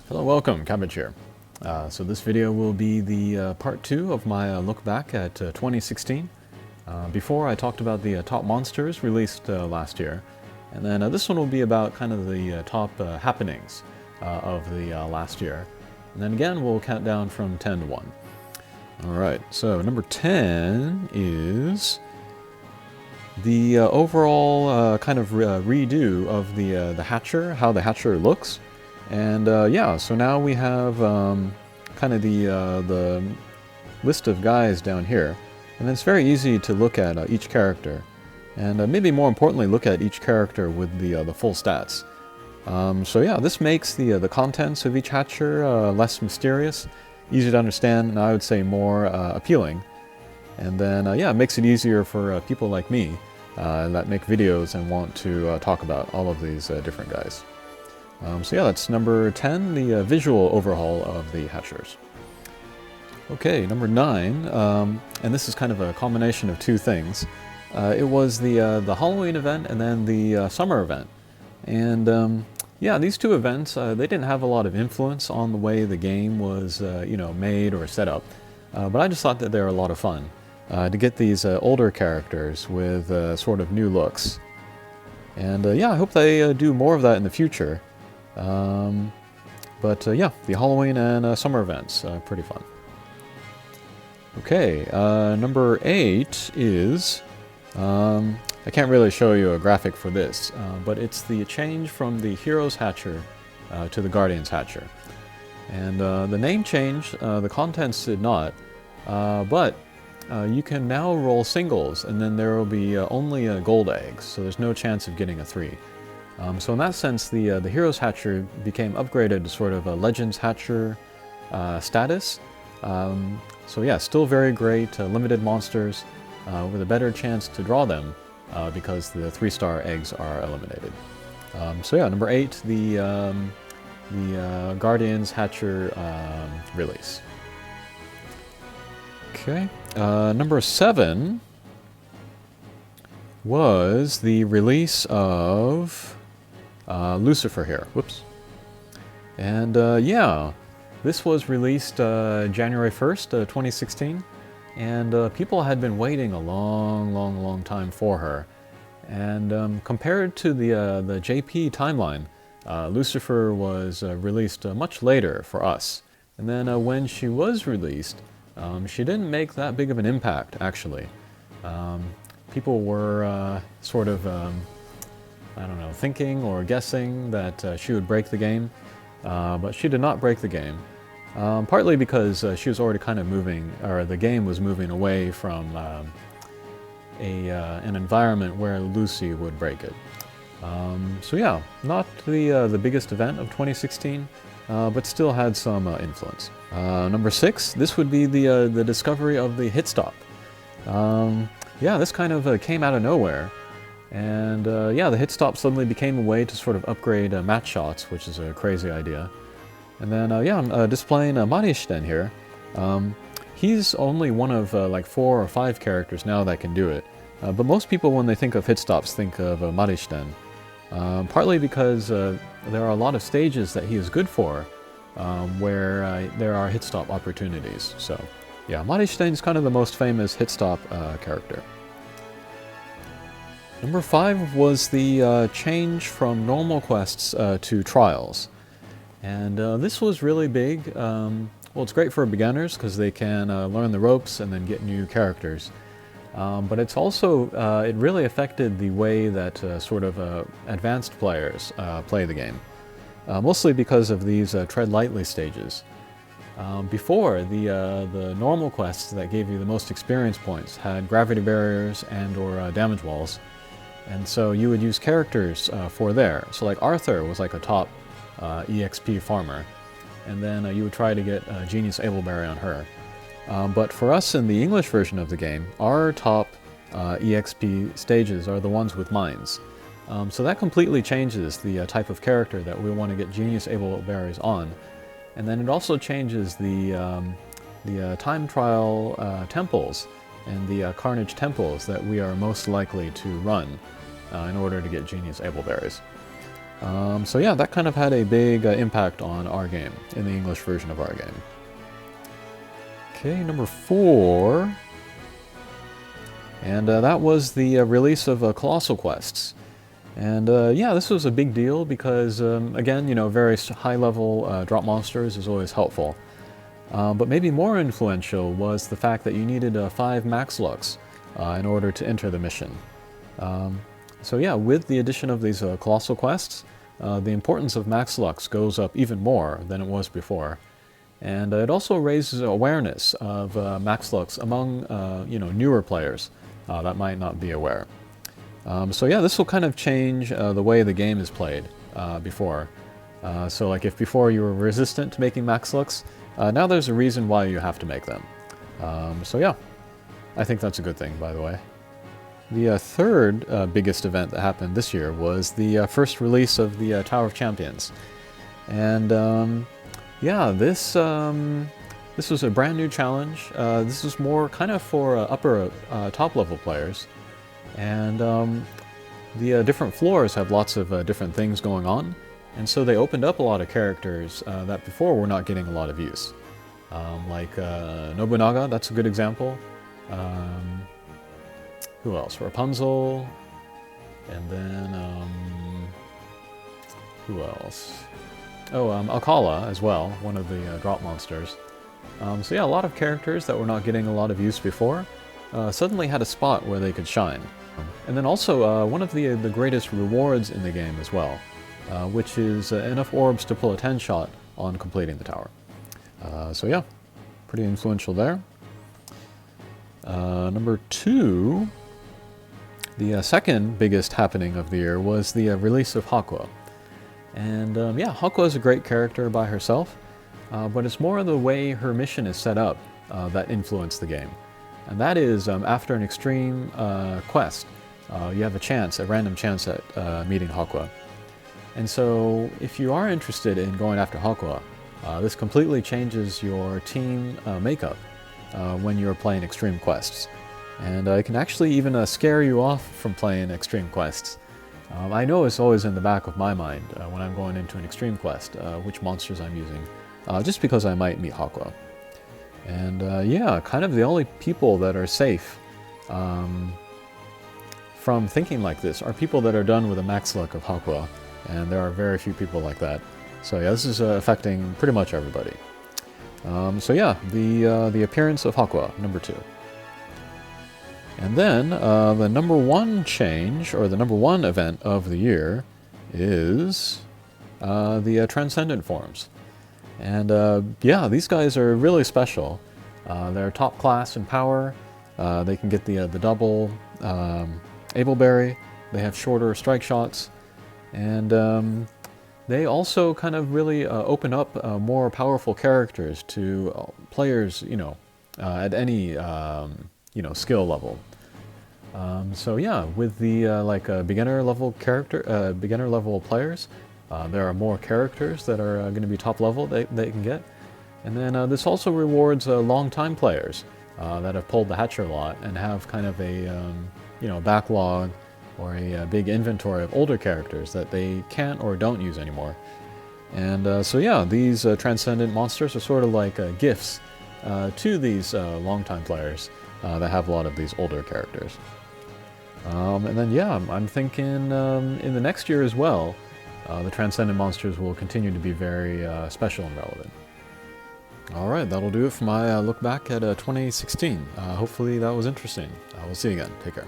Hello, welcome, Cabbage here. So this video will be the part 2 of my look back at 2016. Before I talked about the top monsters released last year, and then this one will be about kind of the top happenings of the last year. And then again, we'll count down from 10 to 1. Alright, so number 10 is the overall kind of redo of the Hatcher, how the Hatcher looks. And yeah, so now we have kind of the list of guys down here, and it's very easy to look at each character, and maybe more importantly, look at each character with the full stats. So yeah, this makes the contents of each Hatcher less mysterious, easy to understand, and I would say more appealing. And then yeah, it makes it easier for people like me that make videos and want to talk about all of these different guys. So yeah, that's number 10, the visual overhaul of the Hatchers. Okay, number 9, and this is kind of a combination of two things. It was the Halloween event and then the summer event. And yeah, these two events, they didn't have a lot of influence on the way the game was made or set up. But I just thought that they were a lot of fun to get these older characters with sort of new looks. And yeah, I hope they do more of that in the future. But yeah, the Halloween and summer events, pretty fun. Okay, number 8 is, I can't really show you a graphic for this, but it's the change from the Heroes Hatcher to the Guardians Hatcher. And the name changed, the contents did not, but you can now roll singles, and then there will be only gold eggs, so there's no chance of getting a 3. So in that sense, the Heroes Hatcher became upgraded to sort of a Legends Hatcher status. So yeah, still very great, limited monsters with a better chance to draw them because the 3-star eggs are eliminated. So yeah, number 8, the Guardians Hatcher release. Okay, number 7 was the release of Lucifer here. Whoops. And yeah, this was released January 1st, 2016, and people had been waiting a long time for her. And compared to the JP timeline, Lucifer was released much later for us. And then when she was released, she didn't make that big of an impact, actually. People were sort of I don't know, thinking or guessing that she would break the game, but she did not break the game. Partly because she was already kind of moving, or the game was moving away from an environment where Lucy would break it. So yeah, not the biggest event of 2016, but still had some influence. Number 6, this would be the discovery of the hit stop. Yeah, this kind of came out of nowhere. And yeah, the hit stop suddenly became a way to sort of upgrade match shots, which is a crazy idea. And then yeah, I'm displaying Marishten here. He's only one of like 4 or 5 characters now that can do it. But most people, when they think of hit stops, think of Marishten. Partly because there are a lot of stages that he is good for, where there are hit stop opportunities. So yeah, Marishten is kind of the most famous hit stop character. Number 5 was the change from normal quests to trials. And this was really big. Well, it's great for beginners because they can learn the ropes and then get new characters. But it's also, it really affected the way that sort of advanced players play the game. Mostly because of these tread lightly stages. Before, the normal quests that gave you the most experience points had gravity barriers and or damage walls. And so you would use characters for there. So like Arthur was like a top EXP farmer. And then you would try to get Genius Ableberry on her. But for us in the English version of the game, our top EXP stages are the ones with mines. So that completely changes the type of character that we want to get Genius Ableberries on. And then it also changes the time trial temples and the Carnage temples that we are most likely to run in order to get Genius Ableberries. So yeah, that kind of had a big impact on our game, in the English version of our game. Okay, number 4. And that was the release of Colossal quests. And yeah, this was a big deal because, again, you know, very high-level drop monsters is always helpful. But maybe more influential was the fact that you needed 5 max lux in order to enter the mission. So yeah, with the addition of these Colossal quests, the importance of max lux goes up even more than it was before. And it also raises awareness of max lux among you know, newer players that might not be aware. So yeah, this will kind of change the way the game is played before. So like if before you were resistant to making max lux, now there's a reason why you have to make them. So yeah, I think that's a good thing, by the way. The third biggest event that happened this year was the first release of the Tower of Champions. And yeah, this was a brand new challenge. This was more kind of for upper top level players. And the different floors have lots of different things going on. And so they opened up a lot of characters that before were not getting a lot of use. Like Nobunaga, that's a good example. Who else? Rapunzel. And then, who else? Oh, Alcala as well, one of the drop monsters. So yeah, a lot of characters that were not getting a lot of use before suddenly had a spot where they could shine. And then also one of the greatest rewards in the game as well, which is enough orbs to pull a 10 shot on completing the tower. So yeah, pretty influential there. Number 2, the second biggest happening of the year was the release of Aqua. And yeah, Aqua is a great character by herself, but it's more the way her mission is set up that influenced the game. And that is, after an extreme quest, you have a random chance at meeting Aqua. And so, if you are interested in going after Aqua, this completely changes your team makeup when you're playing extreme quests. And it can actually even scare you off from playing extreme quests. I know it's always in the back of my mind when I'm going into an extreme quest, which monsters I'm using, just because I might meet Aqua. And yeah, kind of the only people that are safe from thinking like this are people that are done with a max luck of Aqua, and there are very few people like that. So yeah, this is affecting pretty much everybody. So yeah, the appearance of Aqua, number 2. And then the number 1 change, or the number 1 event of the year, is the Transcendent forms. And yeah, these guys are really special. They're top class in power. They can get the double Abelberry. They have shorter strike shots. And they also kind of really open up more powerful characters to players, you know, at any, you know, skill level. So yeah, with the beginner level players, there are more characters that are going to be top level they can get. And then this also rewards long-time players that have pulled the Hatcher lot and have kind of a you know, backlog or a big inventory of older characters that they can't or don't use anymore. And so yeah, these Transcendent monsters are sort of like gifts to these long-time players that have a lot of these older characters. And then yeah, I'm thinking in the next year as well, the Transcendent monsters will continue to be very special and relevant. Alright, that'll do it for my look back at 2016. Hopefully that was interesting. We'll see you again. Take care.